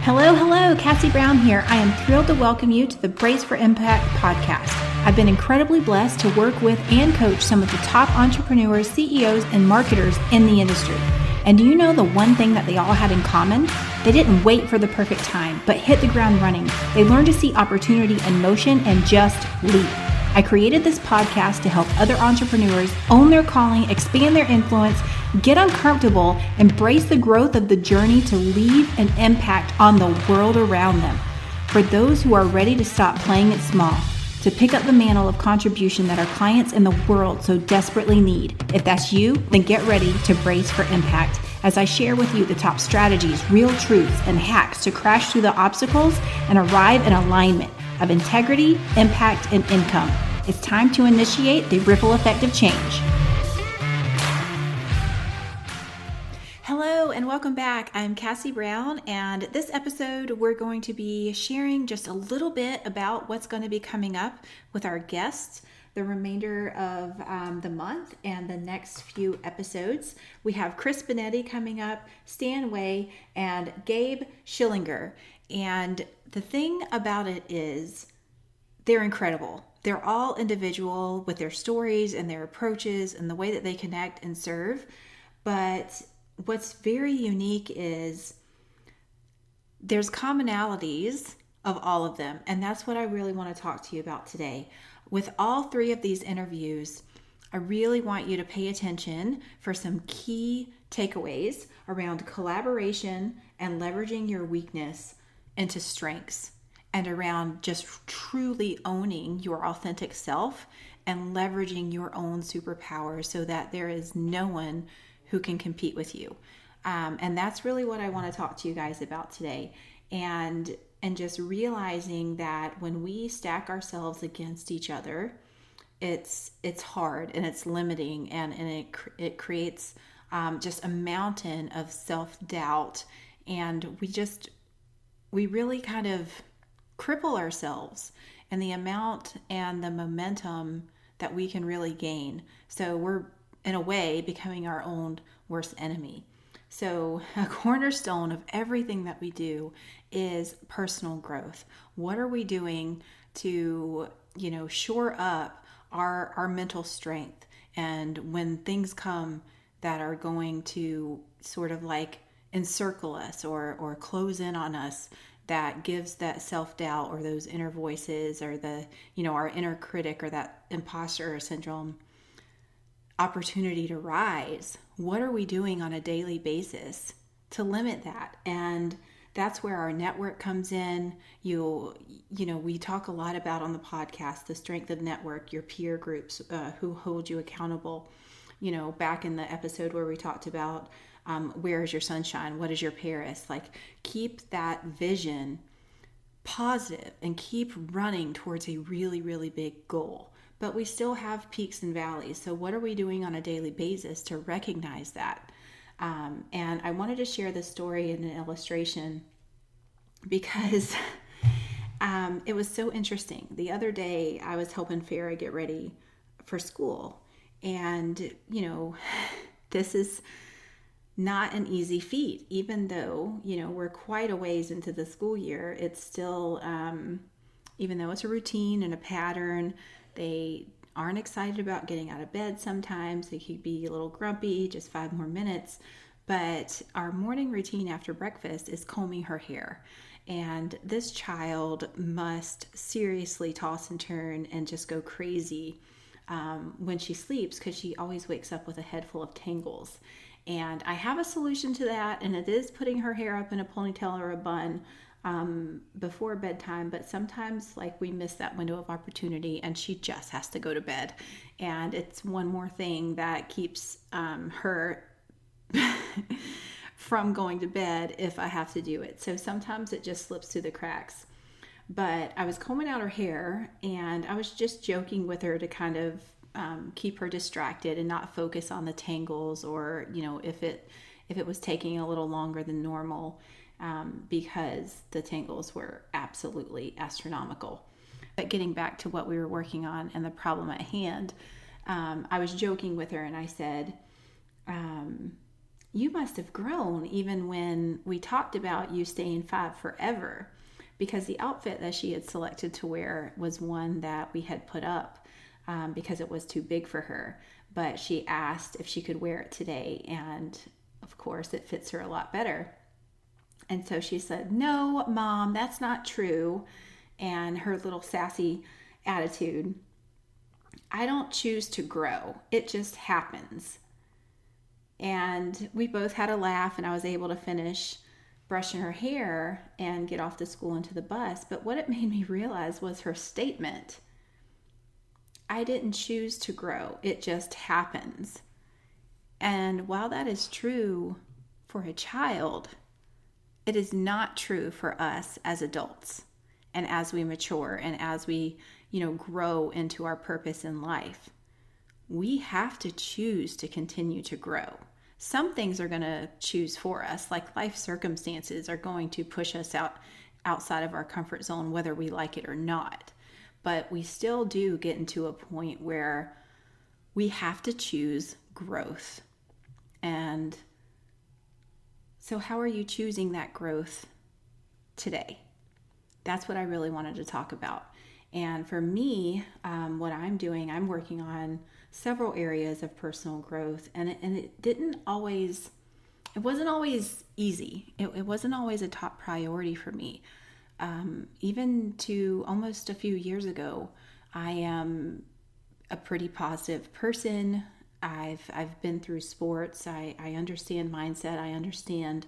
Hello, Kaci Brown here. I am thrilled to welcome you to the Brace for Impact podcast. I've been incredibly blessed to work with and coach some of the top entrepreneurs, CEOs, and marketers in the industry. And do you know the one thing that they all had in common? They didn't wait for the perfect time, but hit the ground running. They learned to see opportunity in motion and just leap. I created this podcast to help other entrepreneurs own their calling, expand their influence, get uncomfortable, embrace the growth of the journey to leave an impact on the world around them. For those who are ready to stop playing it small, to pick up the mantle of contribution that our clients in the world so desperately need. If that's you, then get ready to brace for impact as I share with you the top strategies, real truths, and hacks to crash through the obstacles and arrive in alignment of integrity, impact, and income. It's time to initiate the ripple effect of change. Hello and welcome back. I'm Kaci Brown, and this episode we're going to be sharing just a little bit about what's going to be coming up with our guests the remainder of the month and the next few episodes. We have Chris Benetti coming up, Stan Way, and Gabe Schillinger. And the thing about it is they're incredible. They're all individual with their stories and their approaches and the way that they connect and serve. But what's very unique is there's commonalities of all of them. And that's what I really want to talk to you about today. With all three of these interviews, I really want you to pay attention for some key takeaways around collaboration and leveraging your weakness into strengths, and around just truly owning your authentic self and leveraging your own superpower so that there is no one who can compete with you. And that's really what I want to talk to you guys about today. And just realizing that when we stack ourselves against each other, it's hard and it's limiting, and it creates just a mountain of self-doubt, and we really kind of cripple ourselves and the amount and the momentum that we can really gain. So we're, in a way, becoming our own worst enemy. So a cornerstone of everything that we do is personal growth. What are we doing to, shore up our mental strength? And when things come that are going to sort of like encircle us or close in on us, that gives that self-doubt or those inner voices or our inner critic or that imposter syndrome opportunity to rise. What are we doing on a daily basis to limit that? And that's where our network comes in. We talk a lot about on the podcast, the strength of network, your peer groups who hold you accountable. Back in the episode where we talked about where is your sunshine? What is your Paris? Like, keep that vision positive and keep running towards a really, really big goal. But we still have peaks and valleys. So what are we doing on a daily basis to recognize that? And I wanted to share this story in an illustration because it was so interesting. The other day I was helping Farah get ready for school. And, this is not an easy feat, even though, we're quite a ways into the school year. It's still, even though it's a routine and a pattern, they aren't excited about getting out of bed sometimes. They could be a little grumpy, just 5 more minutes. But our morning routine after breakfast is combing her hair. And this child must seriously toss and turn and just go crazy when she sleeps, because she always wakes up with a head full of tangles. And I have a solution to that, and it is putting her hair up in a ponytail or a bun before bedtime. But sometimes, we miss that window of opportunity, and she just has to go to bed. And it's one more thing that keeps her from going to bed if I have to do it. So sometimes it just slips through the cracks. But I was combing out her hair, and I was just joking with her to kind of keep her distracted and not focus on the tangles, or if it was taking a little longer than normal, because the tangles were absolutely astronomical. But getting back to what we were working on and the problem at hand, I was joking with her, and I said, you must have grown even when we talked about you staying 5 forever, because the outfit that she had selected to wear was one that we had put up because it was too big for her. But she asked if she could wear it today, and of course it fits her a lot better. And so she said, "No, Mom, that's not true." And her little sassy attitude, "I don't choose to grow. It just happens." And we both had a laugh, and I was able to finish brushing her hair and get off to school and to the bus. But what it made me realize was her statement: I didn't choose to grow. It just happens. And while that is true for a child, it is not true for us as adults. And as we mature and as we, grow into our purpose in life, we have to choose to continue to grow. Some things are going to choose for us, like life circumstances are going to push us outside of our comfort zone, whether we like it or not. But we still do get into a point where we have to choose growth. And so how are you choosing that growth today? That's what I really wanted to talk about. And for me, what I'm doing, I'm working on several areas of personal growth, and it wasn't always easy. It wasn't always a top priority for me. Even to almost a few years ago, I am a pretty positive person. I've been through sports. I understand mindset. I understand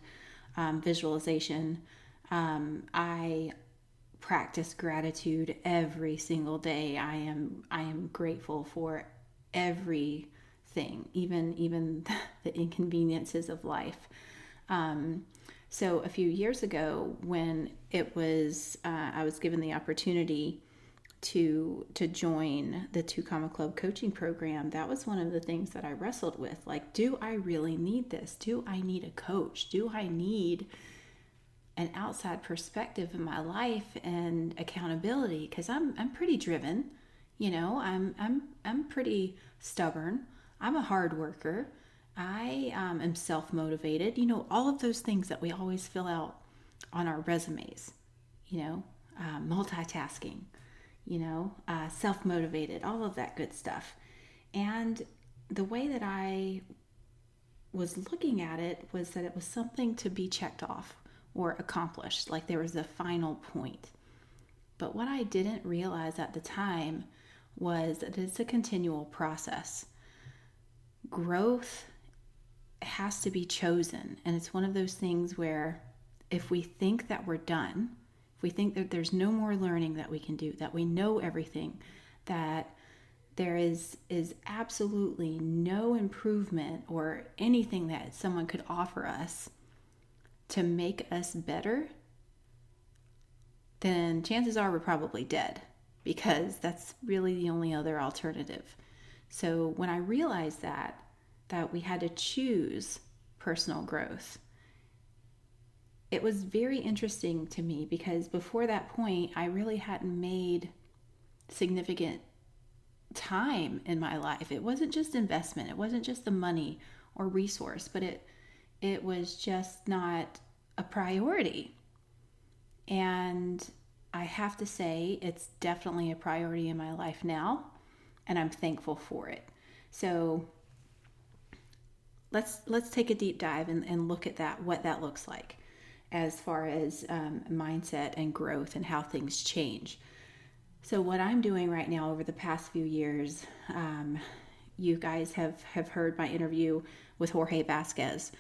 visualization. I practice gratitude every single day. I am grateful for everything, even the inconveniences of life. So a few years ago, when it was I was given the opportunity to join the 2 Comma Club coaching program, that was one of the things that I wrestled with. Like, do I really need this? Do I need a coach? Do I need an outside perspective in my life and accountability? Because I'm pretty driven, I'm pretty stubborn. I'm a hard worker. I am self-motivated. All of those things that we always fill out on our resumes. Multitasking. Self-motivated. All of that good stuff. And the way that I was looking at it was that it was something to be checked off or accomplished, like there was a final point. But what I didn't realize at the time was that it's a continual process. Growth has to be chosen, and it's one of those things where if we think that we're done, if we think that there's no more learning that we can do, that we know everything, that there is absolutely no improvement or anything that someone could offer us to make us better, then chances are we're probably dead, because that's really the only other alternative. So when I realized that we had to choose personal growth, it was very interesting to me, because before that point, I really hadn't made significant time in my life. It wasn't just investment. It wasn't just the money or resource, but it was just not a priority. And I have to say, it's definitely a priority in my life now, and I'm thankful for it. So let's take a deep dive and look at that, what that looks like as far as mindset and growth and how things change. So what I'm doing right now over the past few years, you guys have heard my interview with Jorge Vasquez,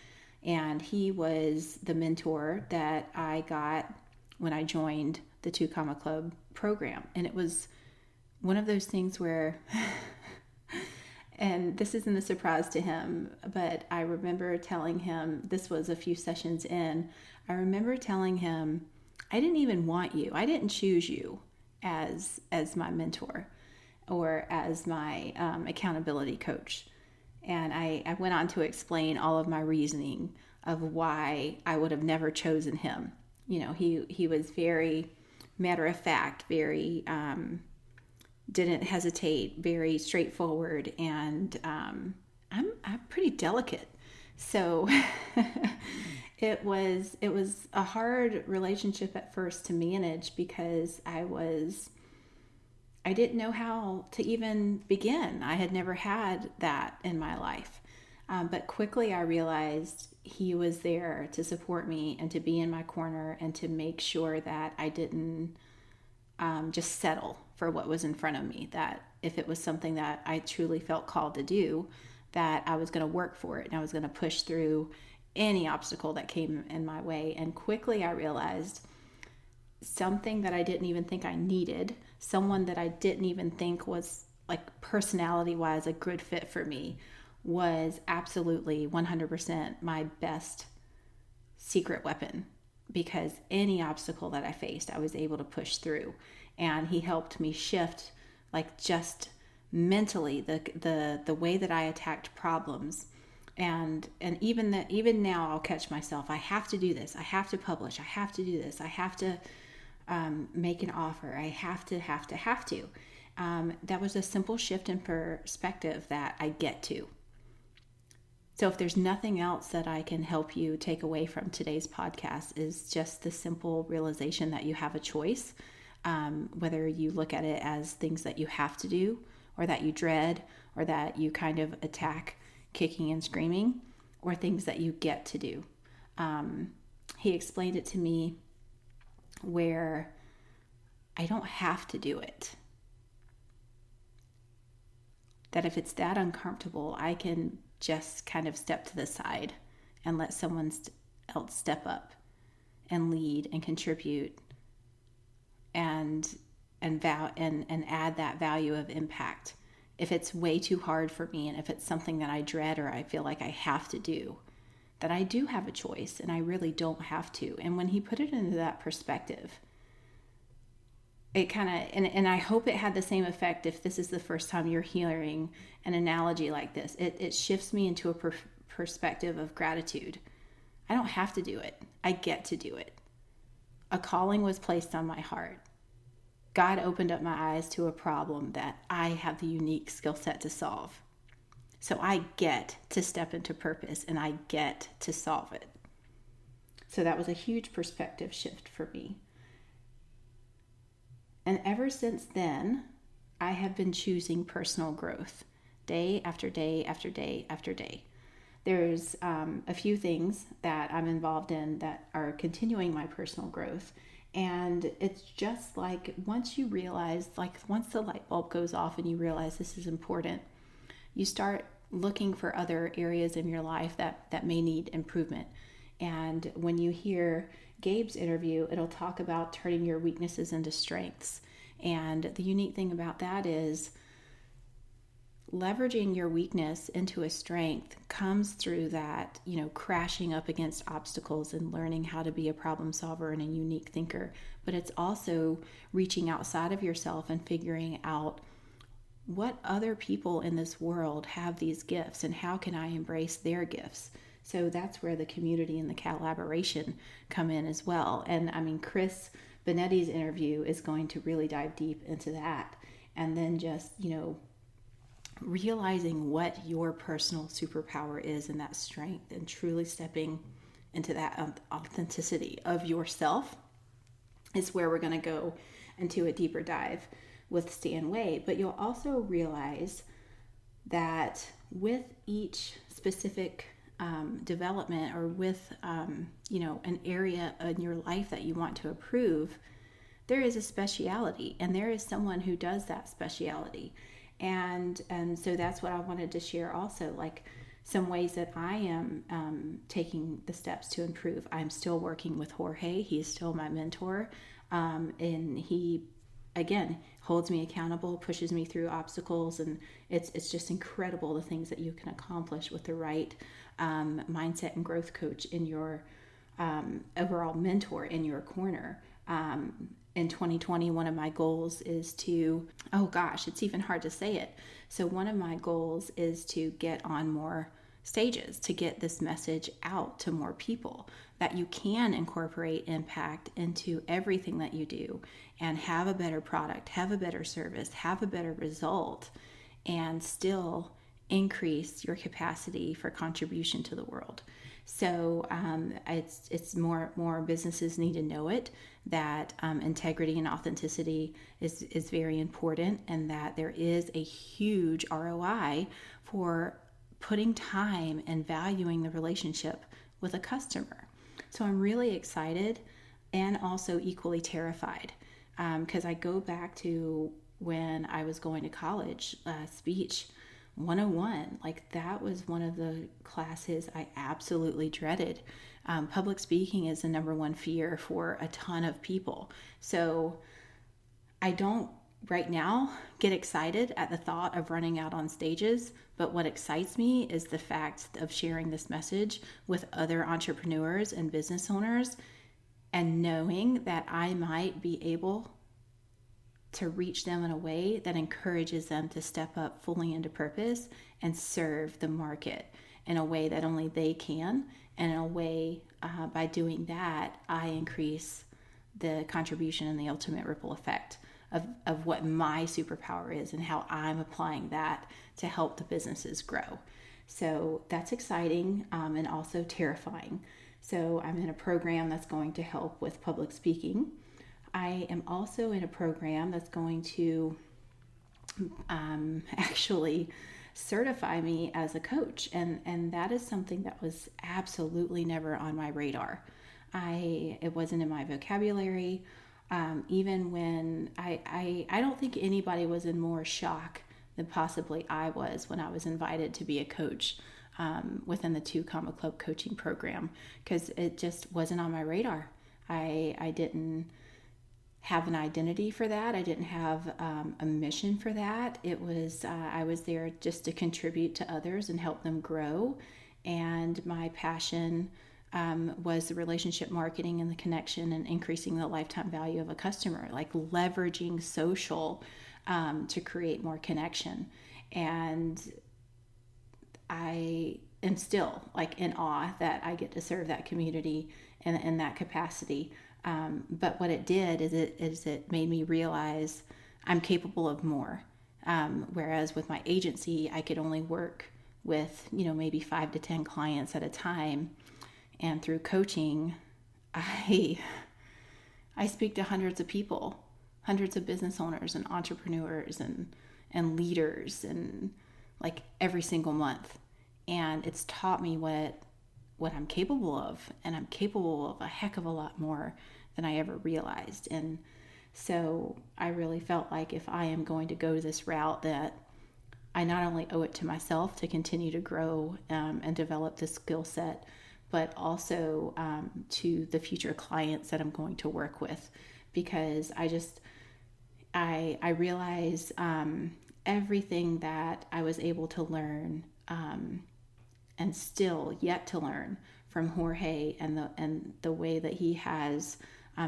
and he was the mentor that I got when I joined the 2 Comma Club program. And it was one of those things where, and this isn't a surprise to him, but I remember telling him, this was a few sessions in, I remember telling him, I didn't even want you. I didn't choose you as my mentor or as my accountability coach. And I went on to explain all of my reasoning of why I would have never chosen him. He was very matter of fact, very didn't hesitate, very straightforward, and I'm pretty delicate. So it was a hard relationship at first to manage because I didn't know how to even begin. I had never had that in my life. But quickly I realized he was there to support me and to be in my corner and to make sure that I didn't just settle for what was in front of me. That if it was something that I truly felt called to do, that I was going to work for it and I was going to push through any obstacle that came in my way. And quickly I realized something that I didn't even think I needed, someone that I didn't even think was like personality wise a good fit for me, was absolutely 100% my best secret weapon, because any obstacle that I faced, I was able to push through. And he helped me shift, like, just mentally the way that I attacked problems. And even now I'll catch myself. I have to do this. I have to publish. I have to do this. I have to make an offer. I have to. That was a simple shift in perspective that I get to. So if there's nothing else that I can help you take away from today's podcast, is just the simple realization that you have a choice, whether you look at it as things that you have to do or that you dread or that you kind of attack kicking and screaming, or things that you get to do. He explained it to me where I don't have to do it. That if it's that uncomfortable, I can just kind of step to the side and let someone else step up and lead and contribute and add that value of impact. If it's way too hard for me, and if it's something that I dread or I feel like I have to do, that I do have a choice and I really don't have to. And when he put it into that perspective, it kind of, and I hope it had the same effect if this is the first time you're hearing an analogy like this. It shifts me into a perspective of gratitude. I don't have to do it. I get to do it. A calling was placed on my heart. God opened up my eyes to a problem that I have the unique skill set to solve. So I get to step into purpose and I get to solve it. So that was a huge perspective shift for me. And ever since then, I have been choosing personal growth day after day after day after day. There's a few things that I'm involved in that are continuing my personal growth. And it's just like once you realize, like once the light bulb goes off and you realize this is important, you start looking for other areas in your life that may need improvement. And when you hear Gabe's interview, it'll talk about turning your weaknesses into strengths. And the unique thing about that is leveraging your weakness into a strength comes through that, crashing up against obstacles and learning how to be a problem solver and a unique thinker. But it's also reaching outside of yourself and figuring out what other people in this world have these gifts and how can I embrace their gifts. So that's where the community and the collaboration come in as well. And I mean, Chris Benetti's interview is going to really dive deep into that. And then just, realizing what your personal superpower is and that strength, and truly stepping into that authenticity of yourself is where we're going to go into a deeper dive with Stan Way. But you'll also realize that with each specific development, or with an area in your life that you want to improve, there is a speciality, and there is someone who does that speciality. And so that's what I wanted to share also, like some ways that I am taking the steps to improve. I'm still working with Jorge. He's still my mentor. And he, again, holds me accountable, pushes me through obstacles. And it's just incredible the things that you can accomplish with the right mindset and growth coach in your overall mentor in your corner. In 2020, one of my goals is to, it's even hard to say it. So one of my goals is to get on more stages, to get this message out to more people, that you can incorporate impact into everything that you do and have a better product, have a better service, have a better result, and still increase your capacity for contribution to the world. So it's more businesses need to know it, that integrity and authenticity is very important, and that there is a huge ROI for putting time and valuing the relationship with a customer. So I'm really excited and also equally terrified, because I go back to when I was going to college, speech 101. Like, that was one of the classes I absolutely dreaded. Public speaking is the number one fear for a ton of people. So I don't right now get excited at the thought of running out on stages, but what excites me is the fact of sharing this message with other entrepreneurs and business owners, and knowing that I might be able to reach them in a way that encourages them to step up fully into purpose and serve the market in a way that only they can. And in a way, by doing that, I increase the contribution and the ultimate ripple effect of what my superpower is and how I'm applying that to help the businesses grow. So that's exciting, and also terrifying. So I'm in a program that's going to help with public speaking. I am also in a program that's going to actually certify me as a coach, and that is something that was absolutely never on my radar. It wasn't in my vocabulary. Even when I don't think anybody was in more shock than possibly I was when I was invited to be a coach within the 2 Comma Club coaching program, because it just wasn't on my radar. I didn't have an identity for that. I didn't have a mission for that. It was I was there just to contribute to others and help them grow. And my passion was the relationship marketing and the connection and increasing the lifetime value of a customer, like leveraging social to create more connection. And I am still like in awe that I get to serve that community in that capacity. But what it did is it made me realize I'm capable of more. Whereas with my agency, I could only work with, maybe 5 to 10 clients at a time. And through coaching, I speak to hundreds of people, hundreds of business owners and entrepreneurs and leaders, and like every single month. And it's taught me what I'm capable of, and I'm capable of a heck of a lot more than I ever realized. And so I really felt like if I am going to go this route, that I not only owe it to myself to continue to grow and develop this skill set, but also to the future clients that I'm going to work with, because I realize everything that I was able to learn and still yet to learn from Jorge and the way that he has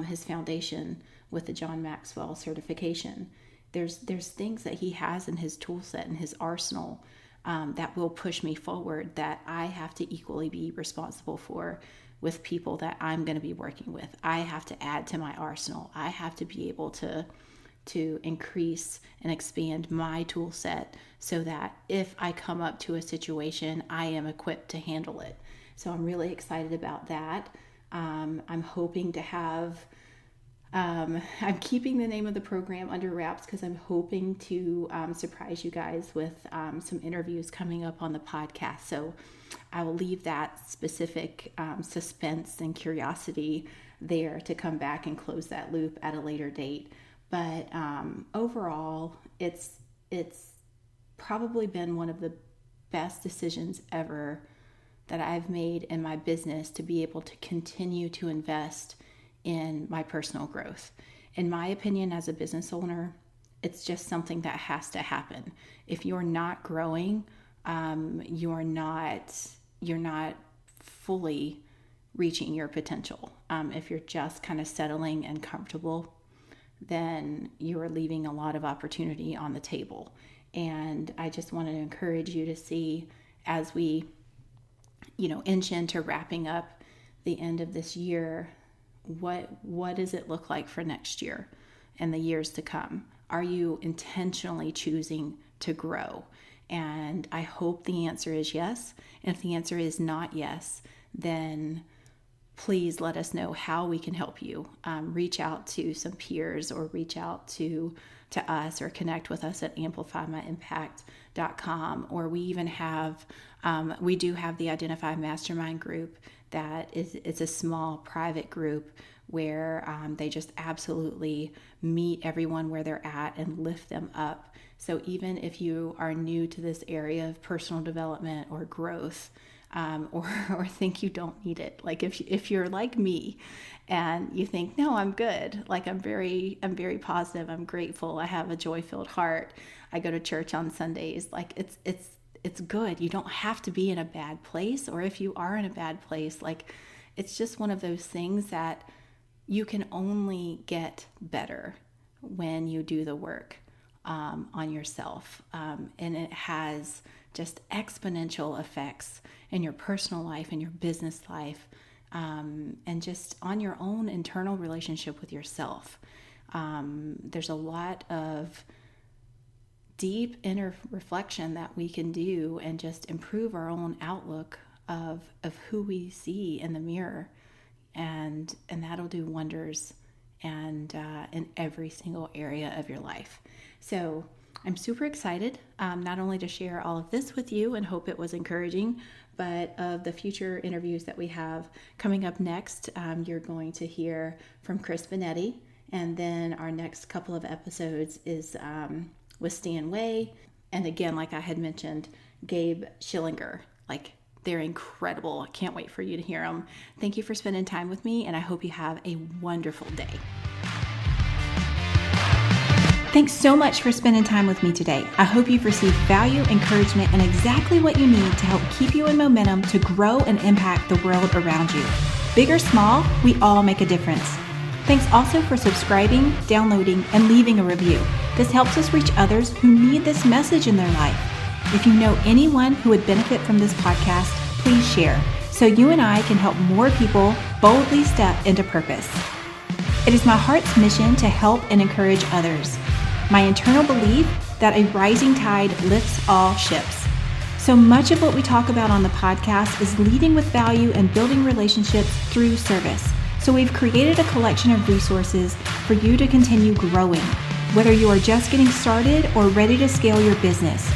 his foundation with the John Maxwell certification. There's things that he has in his tool set and his arsenal that will push me forward, that I have to equally be responsible for with people that I'm going to be working with. I have to add to my arsenal. I have to be able to increase and expand my tool set so that if I come up to a situation, I am equipped to handle it. So I'm really excited about that. I'm hoping to have, I'm keeping the name of the program under wraps because I'm hoping to surprise you guys with some interviews coming up on the podcast. So I will leave that specific suspense and curiosity there to come back and close that loop at a later date. But overall, it's probably been one of the best decisions ever that I've made in my business to be able to continue to invest in my personal growth. In my opinion, as a business owner, it's just something that has to happen. If you're not growing, you're not fully reaching your potential. If you're just kind of settling and comfortable, then you're leaving a lot of opportunity on the table. And I just wanted to encourage you to see, as we, inch into wrapping up the end of this year, what does it look like for next year and the years to come? Are you intentionally choosing to grow? And I hope the answer is yes. And if the answer is not yes, then please let us know how we can help you. Reach out to some peers or reach out to us or connect with us at amplifymyimpact.com. Or we even have, we do have the Identify Mastermind group that it's a small private group where they just absolutely meet everyone where they're at and lift them up. So even if you are new to this area of personal development or growth, or think you don't need it, like if you're like me and you think, no, I'm good, like I'm very positive, I'm grateful, I have a joy-filled heart, I go to church on Sundays, like it's good. You don't have to be in a bad place, or if you are in a bad place, like it's just one of those things that you can only get better when you do the work on yourself, and it has just exponential effects in your personal life and your business life, and just on your own internal relationship with yourself. There's a lot of deep inner reflection that we can do and just improve our own outlook of who we see in the mirror, and that'll do wonders and in every single area of your life. So I'm super excited, not only to share all of this with you and hope it was encouraging, but of the future interviews that we have coming up next. You're going to hear from Chris Benetti, and then our next couple of episodes is with Stan Way, and again, like I had mentioned, Gabe Schillinger. Like, they're incredible. I can't wait for you to hear them. Thank you for spending time with me, and I hope you have a wonderful day. Thanks so much for spending time with me today. I hope you've received value, encouragement, and exactly what you need to help keep you in momentum to grow and impact the world around you. Big or small, we all make a difference. Thanks also for subscribing, downloading, and leaving a review. This helps us reach others who need this message in their life. If you know anyone who would benefit from this podcast, please share so you and I can help more people boldly step into purpose. It is my heart's mission to help and encourage others. My internal belief that a rising tide lifts all ships. So much of what we talk about on the podcast is leading with value and building relationships through service. So we've created a collection of resources for you to continue growing, whether you are just getting started or ready to scale your business.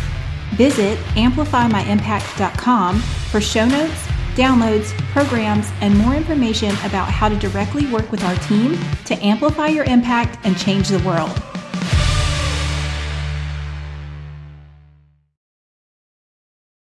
Visit amplifymyimpact.com for show notes, downloads, programs, and more information about how to directly work with our team to amplify your impact and change the world.